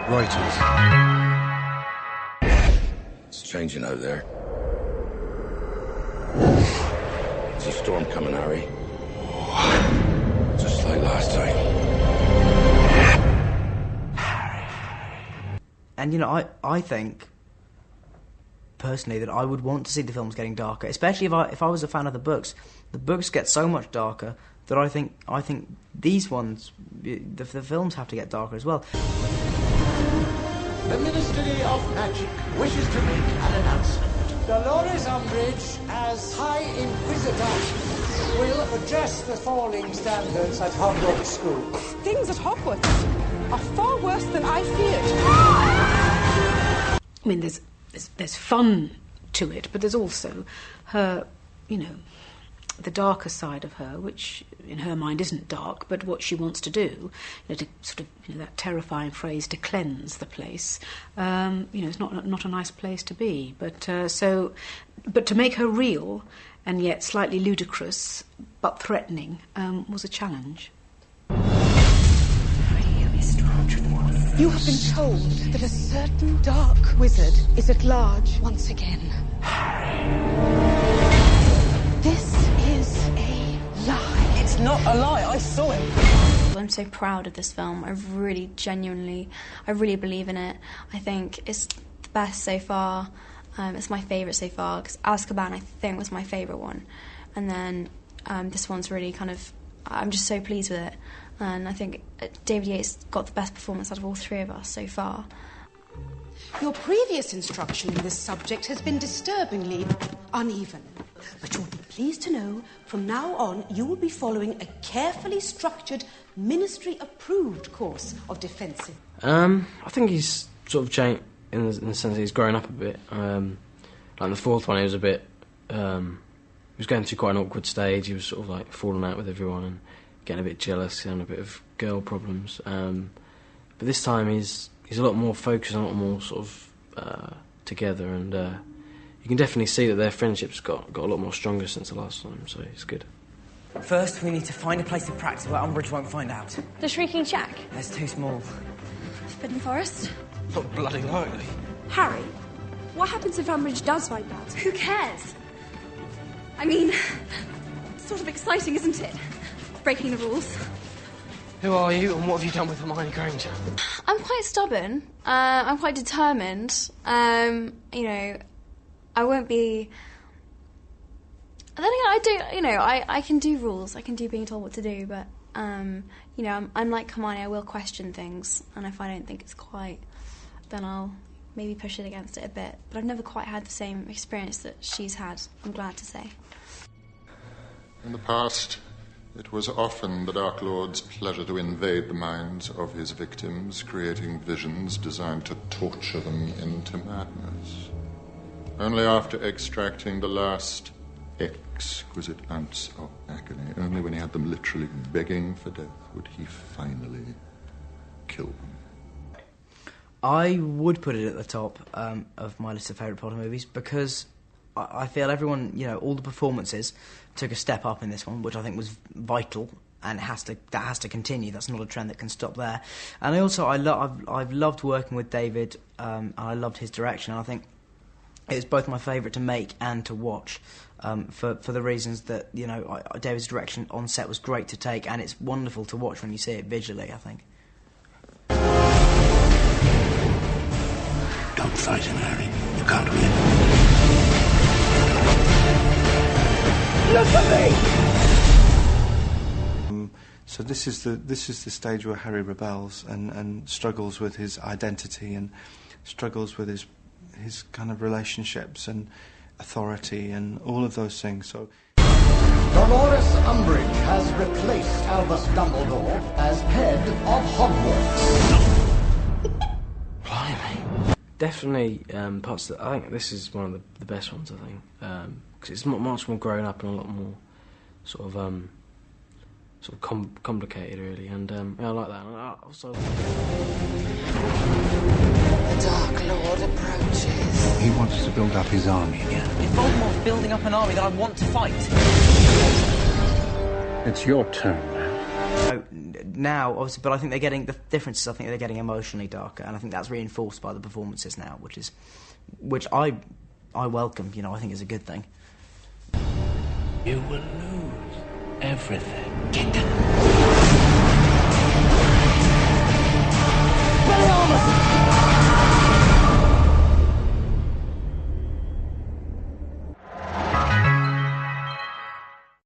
Reuters. It's changing out there. There's a storm coming, Harry. Just like last time. And, you know, I think, personally, that I would want to see the films getting darker, especially if I was a fan of the books. The books get so much darker that I think these ones, the films have to get darker as well. The Ministry of Magic wishes to make an announcement. Dolores Umbridge, as High Inquisitor, will address the falling standards at Hogwarts School. Things at Hogwarts are far worse than I feared. I mean, there's fun to it, but there's also her, you know, the darker side of her, which in her mind isn't dark, but what she wants to do, you know, to sort of, you know, that terrifying phrase, to cleanse the place. You know, it's not a nice place to be, but to make her real and yet slightly ludicrous but threatening was a challenge. You have been told that a certain dark wizard is at large once again. This is a lie. It's not a lie, I saw it. I'm so proud of this film. I really believe in it. I think it's the best so far. It's my favourite so far, because Azkaban, I think, was my favourite one. And then this one's really kind of... I'm just so pleased with it. And I think David Yates got the best performance out of all three of us so far. Your previous instruction in this subject has been disturbingly uneven. But you'll be pleased to know, from now on, you will be following a carefully structured, ministry-approved course of defensive... I think he's sort of changed in the sense that he's grown up a bit. Like in the fourth one, he was a bit... he was going through quite an awkward stage. He was sort of like falling out with everyone and getting a bit jealous, having a bit of girl problems. But this time he's a lot more focused and a lot more sort of together, and you can definitely see that their friendship's got a lot more stronger since the last time, so it's good. First, we need to find a place to practice where Umbridge won't find out. The Shrieking Shack. It's too small. Forbidden Forest. Not bloody likely. Harry, what happens if Umbridge does find out? Who cares? I mean, it's sort of exciting, isn't it? Breaking the rules. Who are you, and what have you done with Hermione Granger? I'm quite stubborn. I'm quite determined. You know, I won't be... Then again, I do. You know, I can do rules. I can do being told what to do. But you know, I'm like Hermione. I will question things, and if I don't think it's quite, then I'll maybe push it against it a bit. But I've never quite had the same experience that she's had, I'm glad to say. In the past, it was often the Dark Lord's pleasure to invade the minds of his victims, creating visions designed to torture them into madness. Only after extracting the last exquisite ounce of agony, only when he had them literally begging for death, would he finally kill them. I would put it at the top of my list of favourite Potter movies, because I feel everyone, you know, all the performances took a step up in this one, which I think was vital, and that has to continue. That's not a trend that can stop there. And I've loved working with David, and I loved his direction. And I think it was both my favourite to make and to watch, for the reasons that, you know, David's direction on set was great to take, and it's wonderful to watch when you see it visually, I think. Don't fight him, Harry. You can't win. Look at me! So this is the stage where Harry rebels and struggles with his identity and struggles with his kind of relationships and authority and all of those things. So Dolores Umbridge has replaced Albus Dumbledore as head of Hogwarts. Blimey. Definitely parts that I think this is one of the best ones, I think, because it's much more grown up and a lot more sort of complicated, really, and yeah, I like that. Also, The Dark Lord approaches. He wants to build up his army again. If Voldemort's building up an army, then I want to fight. It's your turn now. now, obviously, but I think they're getting, the difference is I think they're getting emotionally darker, and I think that's reinforced by the performances now, which I welcome, I think is a good thing. You will lose everything. Get down.